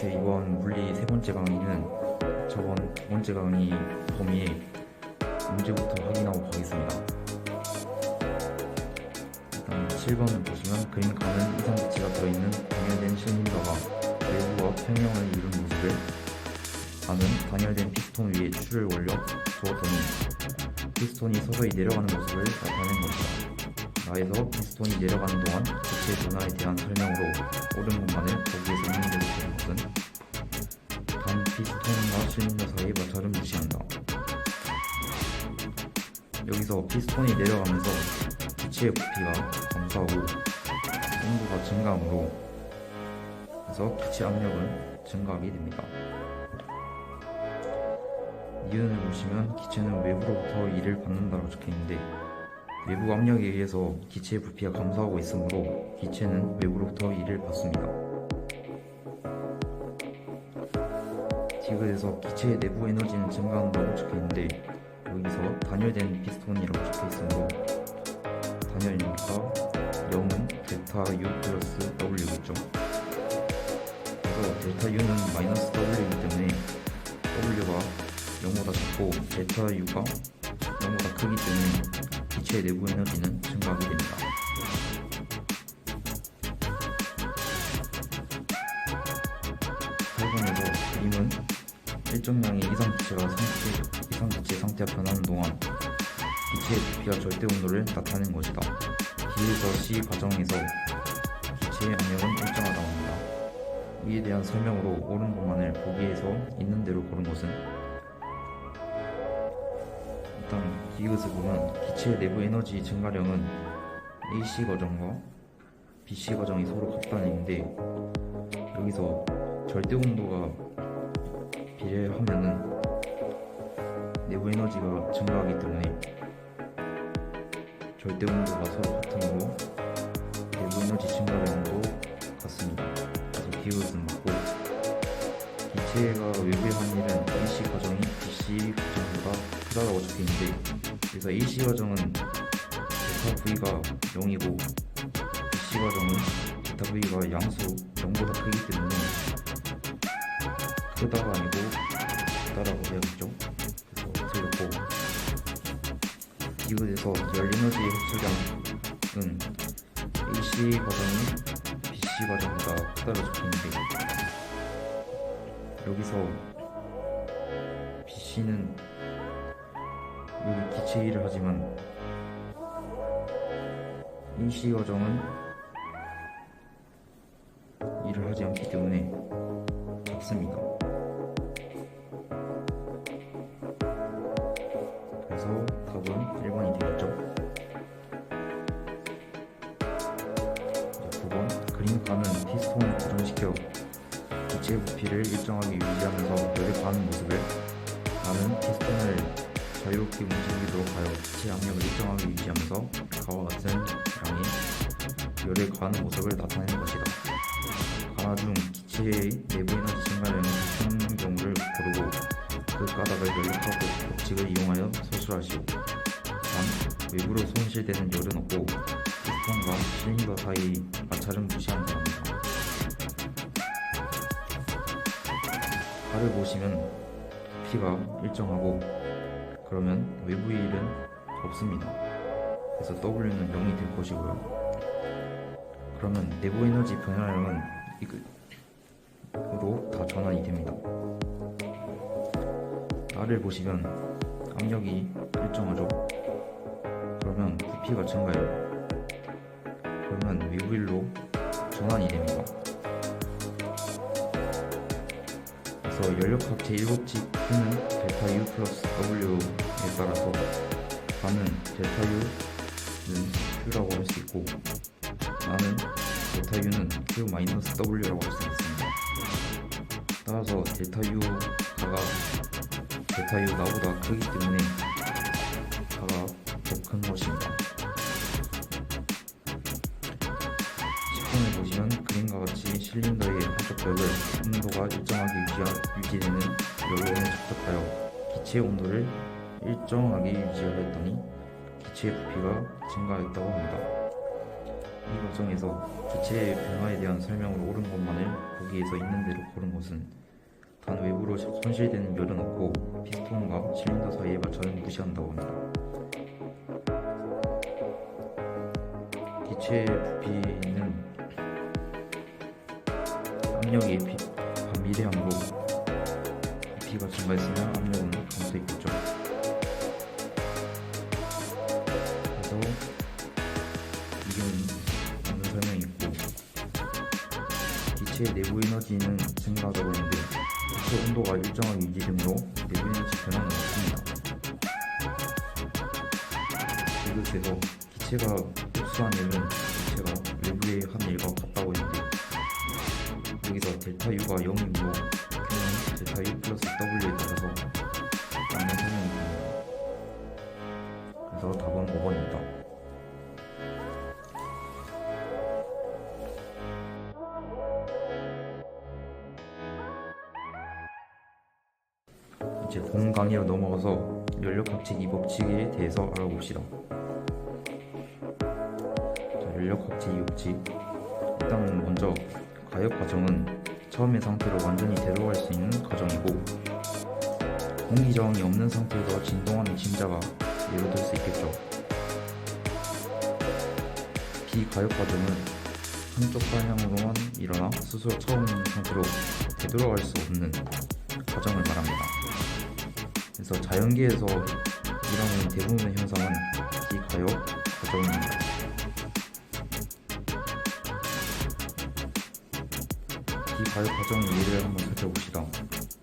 안녕하세요. 이번 물리 세 번째 강의는 저번 두 번째 강의 범위의 문제부터 확인하고 가겠습니다. 일단 7번을 보시면 그림 가는 이상기체가 들어있는 단열된 실린더가 내부와 평형을 이룬 모습을 가는 단열된 피스톤 위에 줄을 올려 두었더니 피스톤이 서서히 내려가는 모습을 나타낸 것이다. 나에서 피스톤이 내려가는 동안 기체의 변화에 대한 설명으로 옳은 것만을 보기에서 있는 대로 되는 것은 단 피스톤과 실린더 사이의 마찰은 무시한다. 여기서 피스톤이 내려가면서 기체의 부피가 감소하고 온도가 증가하므로 그래서 기체 압력은 증가하게 됩니다. 이윤을 보시면 기체는 외부로부터 이를 받는다고 적혀있는데 외부 압력에 의해서 기체의 부피가 감소하고 있으므로 기체는 외부로부터 이를 받습니다. 디귿에서 기체의 내부 에너지는 증가한다고 적혀있는데 여기서 단열된 피스톤이라고 적혀있으므로 단열이니까 0은 델타 U 플러스 W겠죠. 그래서 델타 U는 마이너스 W이기 때문에 W가 0보다 작고 델타 U가 0보다 크기 때문에 기체의 내부 에너지는 증가하게 됩니다. 결론에서 그림은 일정량의 이상기체 상태가 변하는 동안 기체의 부피와 절대 온도를 나타낸 것이다. B에서 C 과정에서 기체의 압력은 일정하다고 합니다. 이에 대한 설명으로 옳은 것만을 보기에서 있는 대로 고른 것은 일단 디귿을 보면 기체의 내부 에너지 증가량은 AC 과정과 BC 과정이 서로 같다는 얘기인데 여기서 절대 온도가 비례하면은 내부 에너지가 증가하기 때문에 절대 온도가 서로 같으므로 내부 에너지 증가량도 같습니다. 그래서 디귿은 맞고 기체가 외부에 한 일은 AC 과정이 BC 과정보다 크다고 적혀있는데 그래서 AC 과정은 델타 V가 0이고 BC 과정은 델타 V가 양수 0보다 크기 때문에 크다가 아니고 크다라고 해야겠죠. 그래서 틀렸고 디귿에서 열 에너지의 흡수량은 AC 과정이 BC 과정보다 크다고 적혀있는데 여기서 BC는 여기 기체 일을 하지만 AC 과정은 일을 하지 않기 때문에 작습니다. 그래서 답은 1번이 되겠죠. 이제 9번 그림 가는 피스톤을 고정시켜 기체의 부피를 일정하게 유지하면서 열이 가는 모습을 나는 피스톤을 자유롭게 움직이도록 하여 기체 압력을 일정하게 유지하면서 가와 같은 양의 열을 가하는 모습을 나타내는 것이다. 가나 중 기체의 내부 에너지 증가량이 같은 경우를 고르고 그 까닭을 연력하고 법칙을 이용하여 소술하시오. 단 외부로 손실되는 열은 없고 피스톤과 실린더 사이 마찰은 무시한다 합니다. 가를 보시면 부피가 일정하고 그러면 외부의 일은 없습니다. 그래서 W는 0이 될 것이고요. 그러면 내부 에너지 변화량은 이으로 다 전환이 됩니다. R을 보시면 압력이 일정하죠. 그러면 부피가 증가해요. 그러면 외부일로 전환이 됩니다. 그래서 연력학 제1법칙 Q는 델타 U 플러스 W에 따라서 가는 델타 U는 Q라고 할 수 있고 나는 델타 U는 Q 마이너스 W라고 할 수 있습니다. 따라서 델타 U가 델타 U 나보다 크기 때문에 가가 더 큰 것입니다. 10번을 보시면 그림과 같이 실린더의 한쪽 벽을 온도가 일정하게 유지되는 열원에 접촉하여 기체의 온도를 일정하게 유지하였더니 기체의 부피가 증가했다고 합니다. 이 과정에서 주체의 변화에 대한 설명을 옳은 것만을 보기에서 있는 대로 고른 것은 단 외부로 손실되는 열은 없고 피스톤과 실린더 사이의 마찰은 무시한다고 합니다. 기체의 부피는 압력의 반비례함으로 부피가 증가했으면 압력은 감소했겠죠. 그래서 이건 맞는 설명이 있고, 기체의 내부 에너지는 증가하다고 했는데 기체 온도가 일정하게 유지되므로 내부 에너지 변화는 없습니다. 이것에서 기체가 흡수한 열은 기체가 외부의 한 일과 같다고 했는데, 여기서 델타 U가 0이므로 Q는 델타 U 플러스 W에 따라서 맞는 설명입니다. 그래서 답은 5번입니다. 이제 본 강의로 넘어가서 연력학칙 2법칙에 대해서 알아봅시다. 연력학칙 2법칙, 일단 먼저 가역 과정은 처음의 상태로 완전히 되돌아갈 수 있는 과정이고, 공기 저항이 없는 상태에서 진동하는 진자가 예로 들 수 있겠죠. 비가역 과정은 한쪽 방향으로만 일어나 스스로 처음 상태로 되돌아갈 수 없는 과정을 말합니다. 그래서 자연계에서 일어나는 대부분의 현상은 비가역 과정입니다. 비가역 과정의 예를 한번 살펴봅시다.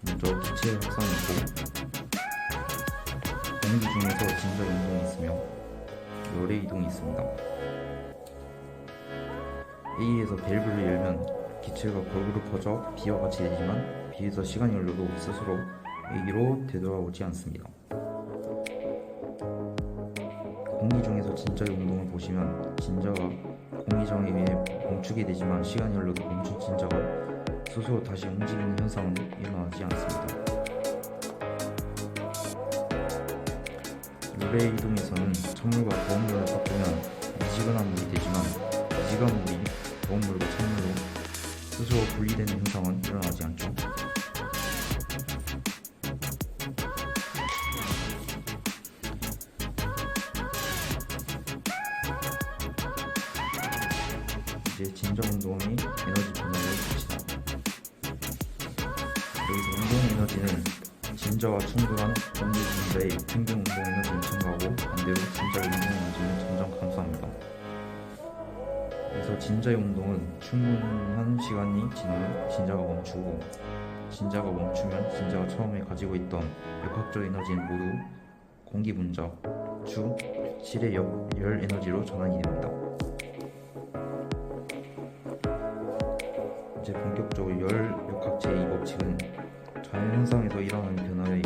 먼저 기체의 확산이 있고, 공기 중에서 진자 운동이 있으며 열의 이동이 있습니다. A에서 밸브를 열면 기체가 거꾸로 퍼져 B와 같이 되지만 B에서 시간이 흘러도 스스로 A로 되돌아오지 않습니다. 공기 중에서 진자의 운동을 보시면 진자가 공기 저항에 의해 멈추게 되지만 시간이 흘러도 멈춘 진자가 스스로 다시 움직이는 현상은 일어나지 않습니다. 열의 이동에서는 찬물과 더운 물을 섞으면 미지근한 물이 되지만 미지근한 물이 더운 물과 찬물로 스스로 분리되는 현상은 일어나지 않죠. 이제 진자 운동의 에너지 변화를 봅시다. 여기서 운동 에너지는 진자와 충돌한 공기 분자의 평균 운동 에너지는 증가하고 반대로 진자의 운동 에너지는 점점 감소합니다. 그래서 진자의 운동은 충분한 시간이 지나면 진자가 멈추고, 진자가 멈추면 진자가 처음에 가지고 있던 역학적 에너지는 모두 공기 분자, 주, 실의 열 에너지로 전환이 됩니다. 이제 본격적으로 열 역학체의 이 법칙은 자연현상에서 일어나는 변화의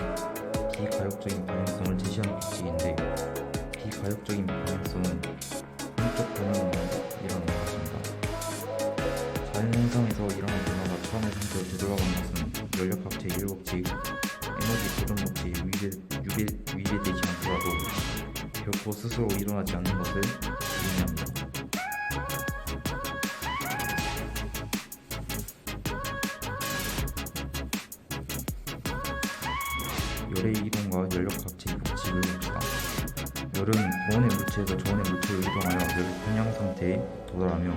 비가역적인 방향성을 제시하는 법칙인데, 비가역적인 방향성은 한쪽 방향으로만 일어나는 것입니다. 자연현상에서 일어나는 변화가 처음의 상태로 되돌아간 것은 열역학체 1법칙, 에너지 보존 법칙에 위배되지 않더라도 결코 스스로 일어나지 않는 것을 의미합니다. 열의 이동과 연력학칙 법칙을 봅시다. 열은 고온의 물체에서 저온의 물체로 이동하여 열 편향 상태에 도달하며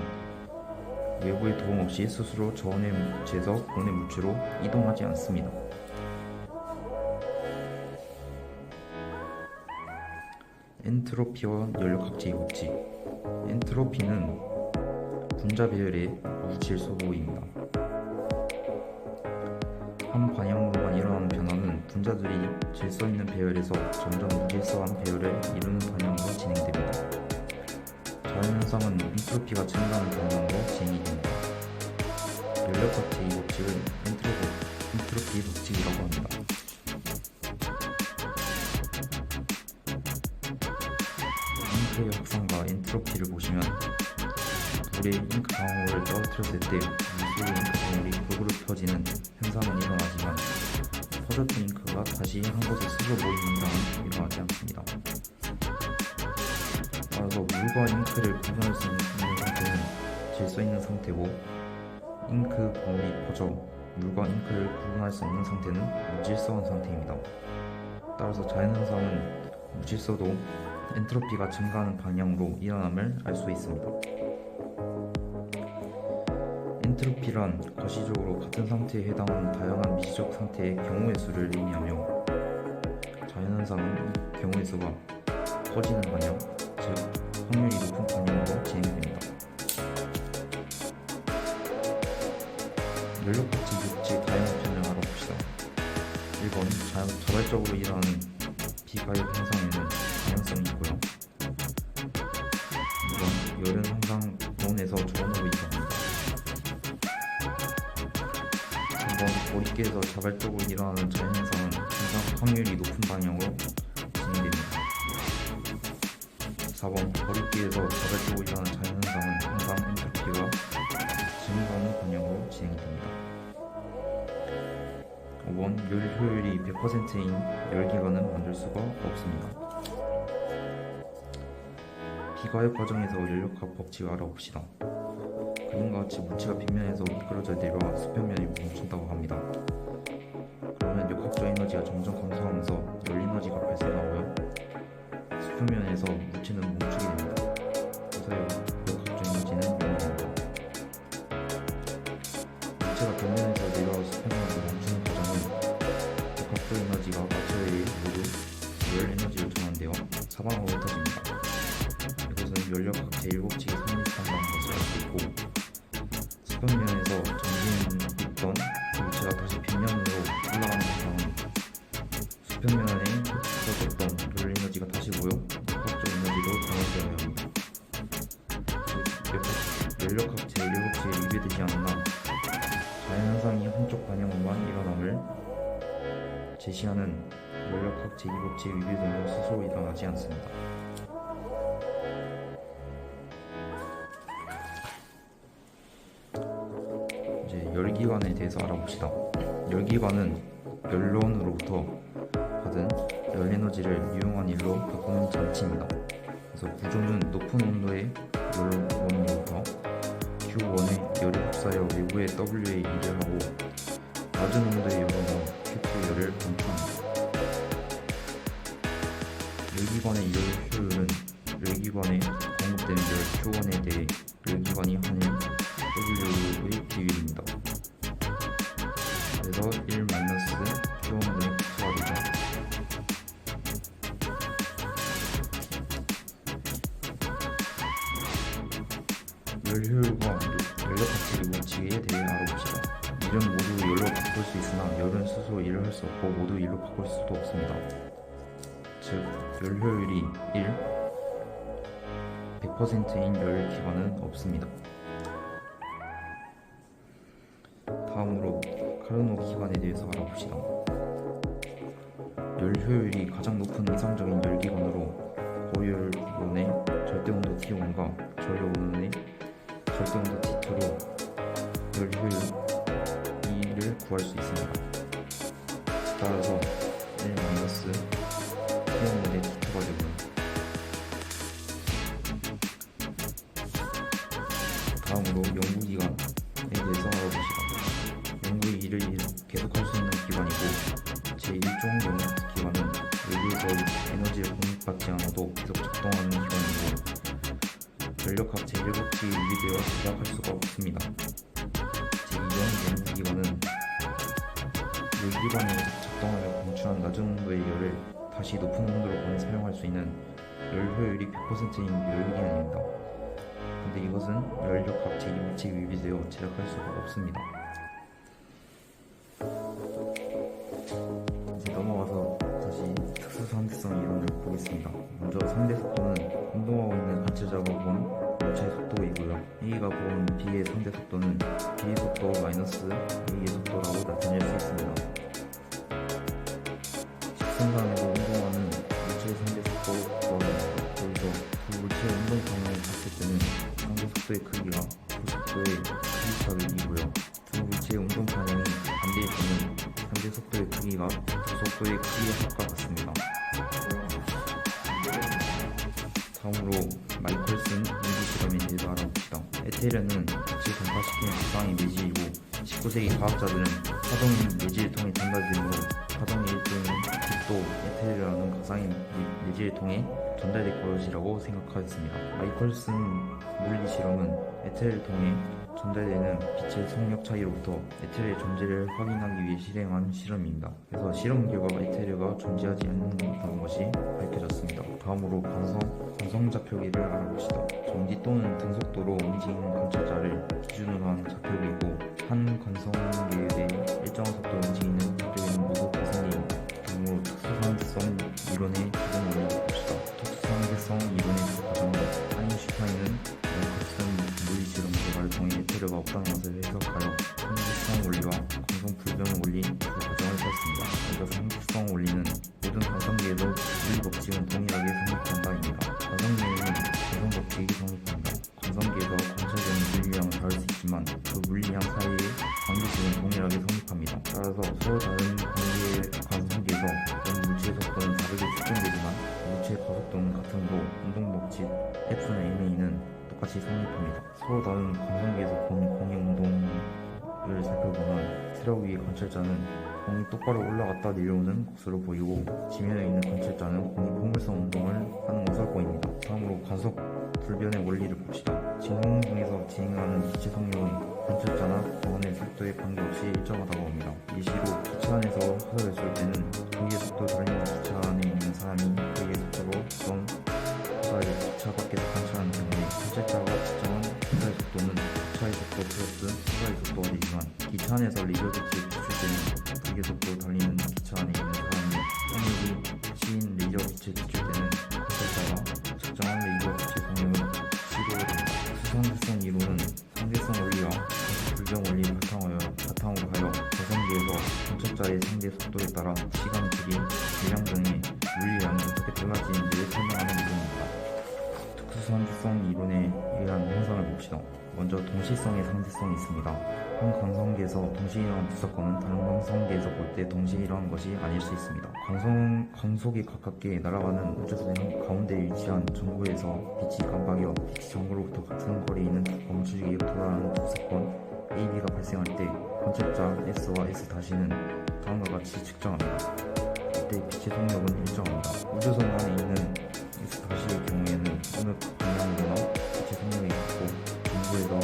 외부의 도움 없이 스스로 저온의 물체에서 고온의 물체로 이동하지 않습니다. 엔트로피와 연력학칙 법칙. 엔트로피는 분자 배열의 무질서도입니다. 한 방향으로만 일어나는 변화는 분자들이 질서 있는 배열에서 점점 무질서한 배열을 이루는 방향으로 진행됩니다. 자연현상은 엔트로피가 증가하는 방향으로 진행이 됩니다. 연력학칙 이 법칙은 엔트로피 법칙이라고 합니다. 잉크의 확산과 엔트로피를 보시면 물에 잉크 방울을 떨어뜨렸을 때 물속의 잉크 방울이 골고루 펴지는 현상은 일어나지만 퍼졌던 잉크가 다시 한 곳에 스스로 모이는 현상은 일어나지 않습니다. 따라서 물과 잉크를 구분할 수 있는 상태는 젖어 있는 상태고, 잉크 범위 퍼져 물과 잉크를 구분할 수 없는 상태는 무질서한 상태입니다. 따라서 자연현상은 무질서도 엔트로피가 증가하는 방향으로 일어남을 알 수 있습니다. 엔트로피란 가시적으로 같은 상태에 해당하는 다양한 미시적 상태의 경우의 수를 의미하며, 자연현상은 이 경우의 수가 커지는 방향, 즉 확률이 높은 방향으로 진행됩니다. 연료값이 육지 다양한 편을 알아봅시다. 1번 자발적으로 일어나는 비가역 현상에는 다양성이 있고요. 2번 열은 항상 고온에서 저온으로 이동합니다. 3번 보리개에서 자발적으로 일어나는 자연현상은 항상 확률이 높은 방향으로 진행됩니다. 4번 보리개에서 자발적으로 일어나는 자연현상은 항상 엔트로피가 증가하는 방향으로 진행됩니다. 5번 열 효율이 100%인 열기관은 만들 수가 없습니다. 비과역 과정에서 연료값 법칙을 알아봅시다. 그림과 같이 물체가 빗면에서 미끄러져 내려와 수평면에 멈춘다고 합니다. 그러면 역학적 에너지가 점점 감소하면서 열 에너지가 발생하고요, 수평면에서 물체는 멈추게 됩니다. 그래서 역학적 에너지는 0이 됩니다. 물체가 빗면에서 내려와 수평면으로 멈추는 과정은 역학적 에너지가 마찰에 의해 모두 열 에너지로 전환되어 사방으로 흩어집니다. 이것은 연료각 제1법칙의 성립한다는 것을 알 수 있고, 수평면에서 전진 있던 물체가 다시 빗면으로 올라가는 과정은 수평면에 흩어졌던 열 에너지가 다시 모여 역학적 에너지로 전환되어야 합니다. 즉 연료각 제1법칙에 위배되지 않나 자연현상이 한쪽 방향으로만 일어남을 제시하는 연료각 제2법칙의 위배됨으로 스스로 일어나지 않습니다. 이제 열기관에 대해서 알아봅시다. 열기관은 연료원으로부터 받은 열 에너지를 유용한 일로 바꾸는 장치입니다. 그래서 구조는 높은 온도의 열원으로부터 Q1의 열을 흡수하여 외부의 W에 일을 하고, 낮은 온도의 열원으로 Q2의 열을 방출합니다. 열기관의 열 효율은 열기관에 공급되는 열 Q1에 대해 열기관이 하는 W의 비율입니다. 그래서 1 마이너스 Q1분의 Q2가 되죠. 열 효율과 연료 법칙의 원칙에 대해 알아봅시다. 일은 모두 열로 바꿀 수 있으나 열은 스스로 일을 할 수 없고 모두 일로 바꿀 수도 없습니다. 즉, 열 효율이 1, 100%인 열 기관은 없습니다. 다음으로 카르노 기관에 대해서 알아봅시다. 열 효율이 가장 높은 이상적인 열 기관으로 고열원의 절대온도 T1과 저열원의 절대온도 T2로 열 효율 2를 구할 수 있습니다. 따라서 1 마이너스 T1분의 T2가 되고요. 다음으로 연구기관에 대해서 알아봅시다. 연구의 일을 계속할 수 있는 기관이고, 제1종 연구기관은 외부에서 에너지를 공급받지 않아도 계속 작동하는 기관이고, 전력학 제1법칙에 위배되어 제작할 수가 없습니다. 제2종 연구기관은 열기관이 작동하며 방출한 낮은 온도의 열을 다시 높은 온도로 보내 사용할 수 있는 열 효율이 100%인 열기관입니다. 근데 이것은 열역학 제2법칙에 위배되어 제작할 수가 없습니다. 이제 넘어가서 다시 특수 상대성 이론을 보겠습니다. 먼저 상대 속도는 운동하고 있는 관찰자가 본 물체의 속도이고요. A가 본 B의 상대 속도는 B의 속도 마이너스 A의 속도라고 나타낼 수 있습니다. 직선상에서 운동하는 물체의 상대 속도와 여기서 두 물체의 운동 방향을 봤을 때는 상대 속도의 크기가 두 속도의 크기값을 이고요. 두 물체의 운동 방향이 반대일 때는 상대 속도의 크기가 두 속도의 크기의 합과 같습니다. 다음으로 마이컬슨 물리 실험에 대해서 알아봅시다. 에테르는 빛을 전파시키는 구성이 매질이고 19세기 과학자들은 화성인 매질을 통해 전달되므로 화성의 일종인 빛도 에테르라는 가상의 매질을 통해 전달될 것이라고 생각하였습니다. 마이컬슨 물리 실험은 에테르를 통해 전달되는 빛의 속력 차이로부터 에테르의 존재를 확인하기 위해 실행한 실험입니다. 그래서 실험 결과 에테르가 존재하지 않는다는 것이 밝혀졌습니다. 다음으로 관성 좌표기를 알아봅시다. 전기 또는 등속도로 움직이는 관찰자를 기준으로 한 좌표기이고 한 관성계에 대해 일정한 속도로 움직이는 좌표기는 모두 가상계입니다. 다음으로 특수상대성 이론의 기본을 봅시다. 특수상대성 이론의 두 과정은 아인슈타인은 마이컬슨 물리 실험 결과를 통해 에테르가 없다는 것을 해석하여 상대성 원리와 광성 불변 원리 두 과정을 세웠습니다. 먼저 상대성 원리는 모든 관성계에도 물리 법칙은 동일하게 성립한다입니다. 관성계에는 관성 법칙이 성립합니다. 관성계에서 관찰되는 물리량은 다를 수 있지만 그 물리량 사이의 관계식은 동일하게 성립합니다. 따라서 서로 다른 관성계에서 그런 물체의 속도는 다르게 측정되지만 물체의 가속도는 같으므로 운동 법칙 F나 ma는 똑같이 성립합니다. 서로 다른 관성계에서 본 공의 운동을 살펴보면 트럭 위의 관찰자는 공이 똑바로 올라갔다 내려오는 것으로 보이고 지면에 있는 관찰자는 공이 포물선 운동을 하는 것으로 보입니다. 다음으로 관속 불변의 원리를 봅시다. 진공 중에서 진행하는 기체 속력은 관찰자나 보안의 속도에 관계없이 일정하다고 합니다. 예시로 기차 안에서 하늘을 쏠 때는 공기의 속도를 달리는 기차 안에 있는 사람이 그에게 속도로 쏜 기차를 기차 밖에서 관찰하는 경우에 관찰자가 측정한 기차의 속도는 기차의 속도 플러스 기차의 속도가 되지만 기차 안에서 레이저 빛을 비출 때는 기계 속도로 달리는 기차 안에 있는 사람의 속력이 시인 레이저 빛을 비출 때는 관찰자가 측정한 레이저 빛의 속력은 시도가 됩니다. 수상대성 이론은 상대성 원리와 불변 원리를 바탕으로 하여 가성비에서 관찰자의 상대 속도에 따라 시간, 길이, 물량 등의 물리량이 어떻게 달라지는지를 설명하는 이론입니다. 특수상대성 이론에 의한 현상을 봅시다. 먼저 동시성의 상대성이 있습니다. 한 관성계에서 동시에 일어난 두 사건은 다른 관성계에서 볼 때 동시에 일어난 것이 아닐 수 있습니다. 광속이 가깝게 날아가는 우주선의 가운데에 위치한 전구에서 빛이 깜빡여 빛이 전구로부터 같은 거리에 있는 멈추기에 도달하는 두 사건 AB가 발생할 때 관찰자 S와 S-는 다음과 같이 측정합니다. 이때 빛의 속력은 일정합니다. 우주선 안에 있는 S-의 경우에는 어느 방향으로나 빛의 속력이 같고 전구에서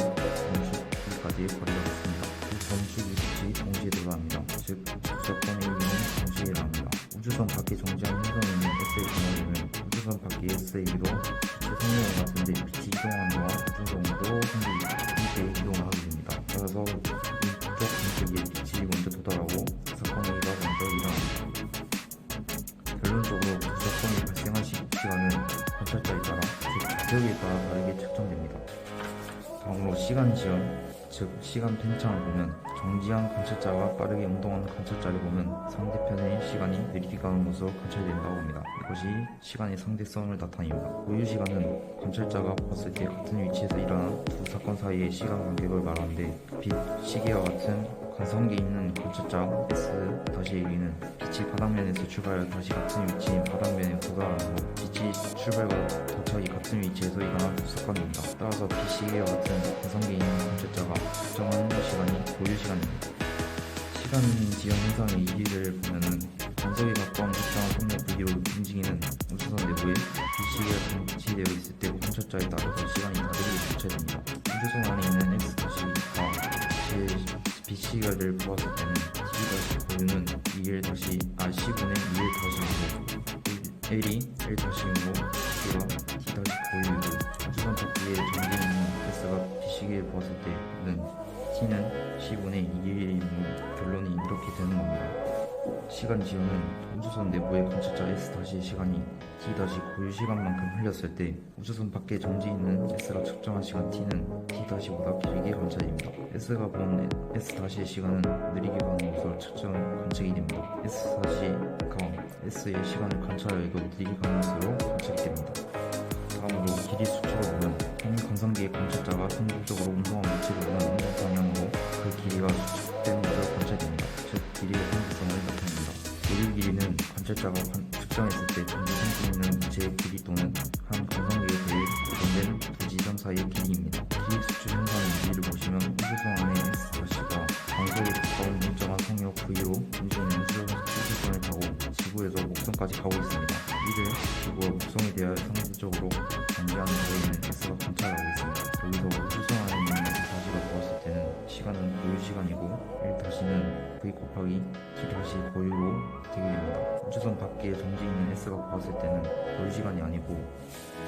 멈추기까지의 거리가 같습니다. 이 멈추기 빛이 동시에 도달합니다. 즉, 사건 AB는 동시에 일어납니다. 우주선 밖에 정지한 행성에 있는 S의 경우에는 우주선 밖의 SAB도 빛의 속력은 같은데 빛이 이동하는 동안 우주선도 함께 이동을 하게 됩니다. 따라서 이쪽 멈추기에 빛이 먼저 도달하고 사건 A가 먼저 일어납니다. 결론적으로 그 사건이 발생한 시간은 관찰자에 따라, 즉 좌표기에 따라 다르게 측정됩니다. 다음으로 시간 지연, 즉 시간 팽창을 보면 정지한 관찰자가 빠르게 운동하는 관찰자를 보면 상대편의 시간이 느리게 가는 것으로 관찰된다고 합니다. 이것이 시간의 상대성을 나타냅니다. 고유시간은 관찰자가 봤을 때 같은 위치에서 일어난 두 사건 사이의 시간 간격을 말하는데 빛, 시계와 같은 관성계에 있는 관찰자 S-AB는 빛이 바닥면에서 출발하여 다시 같은 위치인 바닥면에 도달하면서 빛이 출발과 도착이 같은 위치에서 일어난 두 사건입니다. 따라서 빛, 시계와 같은 관성계에 있는 관찰자가 측정하는 시간이 고유시간입니다. 시간 지연 현상의 이기를 보면은 관성에 가까운 특정한 속력 부기로 움직이는 우주선 내부에 빛시계가 장치되어 있을 때 관찰자에 따라서 시간이 다르게 교차됩니다. 우주선 안에 있는 X가 빛시계를 보았을 때는 T-고유는 2L-C분의 2L-5 L이 L-5로 C가 T-고유이고 우주선 밖에 정지해 있는 S가 빛시계를 보았을 때는 T는 C분의 2L이므로 결론이 이렇게 되는 겁니다. 시간 지연은 우주선 내부의 관찰자 S-의 시간이 T-고유 시간만큼 흘렸을 때 우주선 밖에 정지 있는 S가 측정한 시간 T는 T-보다 길게 관찰됩니다. S가 본 S-의 시간은 느리게 가는 것으로 관측이 됩니다. S-가 S의 시간을 관찰해도 느리게 가는 것으로 관측이 됩니다. 다음으로 길이 수치로 보면 한 관성계의 관찰자가 선질적으로 운동한 위치를 보는 운동 방향으로 그 길이가 수축된 것으로 관찰됩니다. 즉 길이의 상대성을 나타냅니다. 고유 길이는 관찰자가 측정했을 때 정지 상태에 있는 위치의 길이 또는 한 관성계에 대해 사이의 길이입니다. 길이 수축 현상의 유지를 보시면 우주선 안에 S-가 광속에 가까운 일정한 성역 V로 움직이는 우주선을 타고 지구에서 목성까지 가고 있습니다. 이를 지구와 목성에 대하여 상대적으로 전개하는 거리는 S가 관찰하고 있습니다. 여기서 우주선 안에 있는 S-가 보았을 때는 시간은 고유 시간이고 1-는 V 곱하기 T- 고유로 되게 됩니다. 우주선 밖에 정지 있는 S가 보았을 때는 고유 시간이 아니고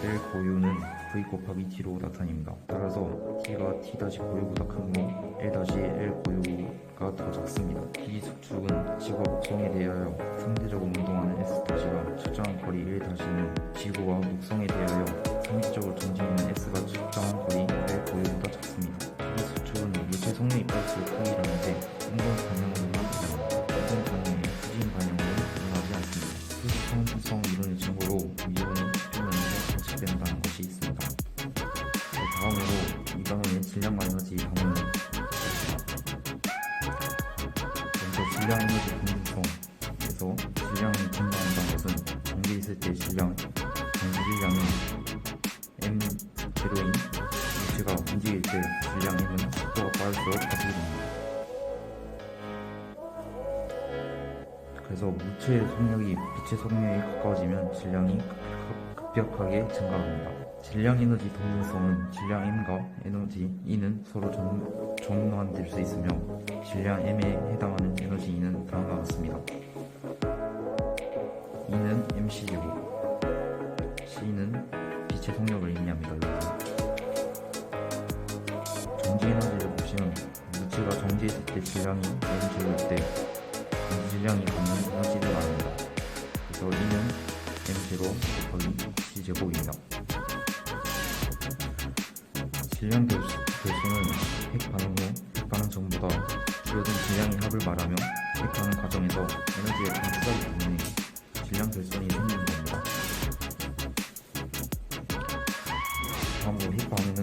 L 고유는 V 곱하기 T로 나타납니다. 따라서 T가 T- 고유보다 크므로 L 고유가 더 작습니다. 이 수축은 지구와 목성에 대하여 상대적으로 운동하는 S-가 측정한 거리 1-는 지구와 목성에 대하여 상대적으로 정지 있는 S가 측정한 거리 L 고유보다 작습니다. 이 수축은 물체 속력이 빠를수록 크게 일어나는데 운동 방향으로만 일어납니다. 운동 방향의 후진 방향으로는 일어나지 않습니다. 수평성 이론의 증거로 이온이 표면에서 관측된다는 것이 있습니다. 다음으로 이 반응의 질량과 에너지 반응을 먼저 질량 에너지 공중성에서 질량이 증가한다는 것은 정지에 있을 때 질량, 정지 질량이 m0인 물체가 움직일 때 질량 m은 속도가 빠를수록 가속이 됩니다. 그래서 물체의 속력이 빛의 속력에 가까워지면 질량이 급격하게 증가합니다. 질량 에너지 동등성은 질량 m과 에너지 E는 서로 정반될 수 있으며 질량 m에 해당하는 에너지 E는 다음과 같습니다. E는 mc제곱, C는 빛의 속력을 의미합니다. 정지 에너지를 보시면 물체가 정지했을 때 질량이 m제곱일 때 정지 질량이 갖는 에너지를 말합니다. 그래서 E는 m제곱 곱하기 C제곱입니다. 질량 결수는 핵 반응 후 핵 반응 전보다 줄어든 질량의 합을 말하며 핵 반응 과정에서 에너지의 감축하기 때문에 질량 결손이 생기는 겁니다. 다음으로 핵 반응은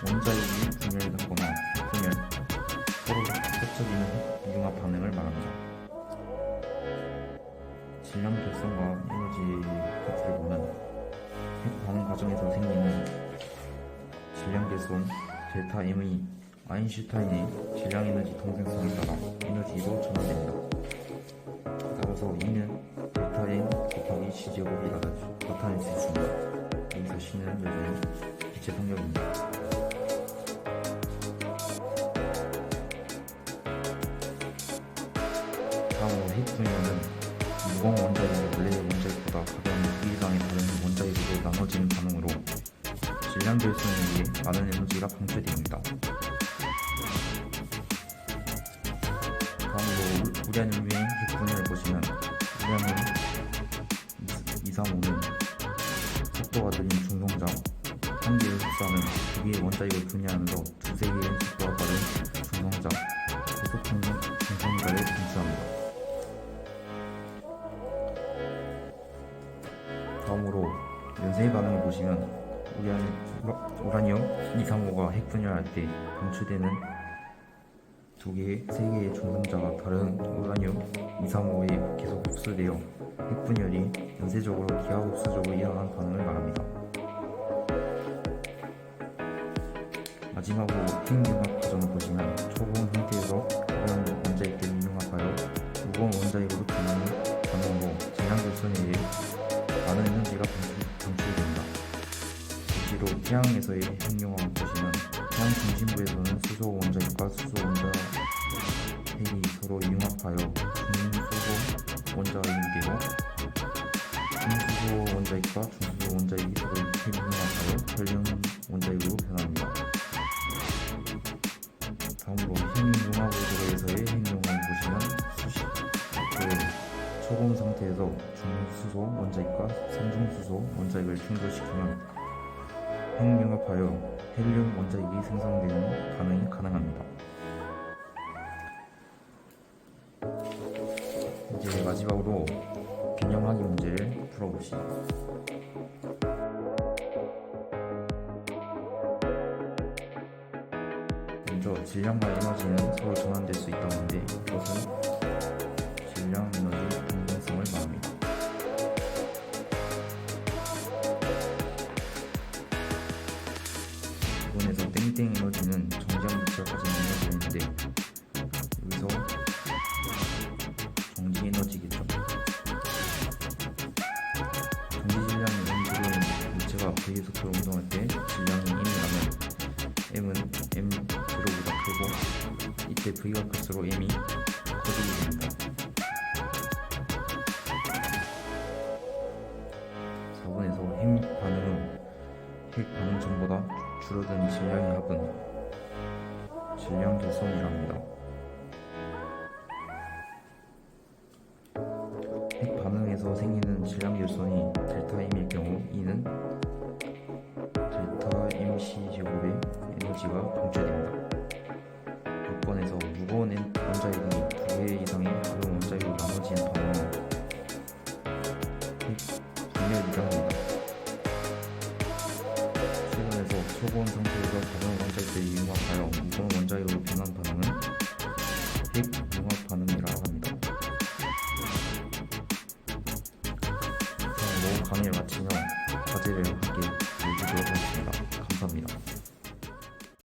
원자력이 분열하거나 핵분열, 서로 겹쳐지는 핵 융합 반응을 말합니다. 질량 결손과 에너지 파트를 보면 핵 반응 과정에서 생기는 질량 결손 델타 M의 아인슈타인의 질량 에너지 동등성에 따라 에너지로 전환됩니다. 따라서 E는 델타 M 곱하기 C제곱이라 나타낼 수 있습니다. 여기서 C는 여전히 빛의 속력입니다. 다음으로 핵분열은 무거운 원자력이 원래의 원자력보다 가벼운 무기 이상의 다른 원자력으로 나눠지는 반응으로 질량 결손에 의해 많은 에너지가 방출됩니다. 다음으로 우라늄의 핵분열을 보시면 우라늄 235는 속도가 느린 중성자 한 개를 흡수하면 두 개의 원자력을 분해하면서 두세 개의 속도가 빠른 중성자 고속 중성자를 분출합니다. 다음으로 연쇄의 반응을 보시면 우라늄 235가 핵분열할 때 방출되는 두 개의, 세 개의 중성자가 다른 우라늄 235에 계속 흡수되어 핵분열이 연쇄적으로 기하급수적으로 일어나는 반응을 말합니다. 마지막으로 핵융합 과정을 보시면 초고온 상태에서 가벼운 원자핵들이 융합하여 무거운 원자핵으로 변하는 반응으로 질량 결손에 의해 많은 에너지가 방출됩니다. 실제로 태양에서의 핵융합을 보시면 태양 중심부에서는 수소 원자핵과 수소 원자핵이 서로 융합하여 중수소 원자핵이 되고 중수소 원자핵과 중수소 원자핵이 서로 핵융합하여 헬륨 원자핵으로 변합니다. 다음으로 핵융합으로에서의 핵융합을 보시면 초고온 상태에서 중수소 원자핵과 삼중수소 원자핵을 충돌시키면 핵융합하여 헬륨 원자핵이 생성되는 반응이 가능합니다. 이제 마지막으로 개념하기 문제를 풀어봅시다. 먼저 질량과 에너지는 서로 전환될 수 있다고 하는데 이것은 질량 에너지 동등성을 말합니다. V속도로 운동할 때 질량이 M이라면 M은 M0보다 크고 이때 V가 클수록 M이 커지게 됩니다. 4번에서 핵 반응은 핵 반응 전보다 줄어든 질량의 합은 질량 결손이라 합니다. 핵 반응에서 생기는 질량 결손이 델타 M일 경우 이는 델타 MC 제곱의 에너지가 방출됩니다. 6번에서 무거운 원자력이 2개 이상의 가벼운 원자력으로 나눠지는 반응은 핵 분열이라 합니다. 7번에서 초고온 상태에서 가벼운 원자력들이 융합하여 무거운 원자력으로 변한 반응은 핵 융합 반응이라고 합니다. 이상 모든 강의를 마치며 과제를 함께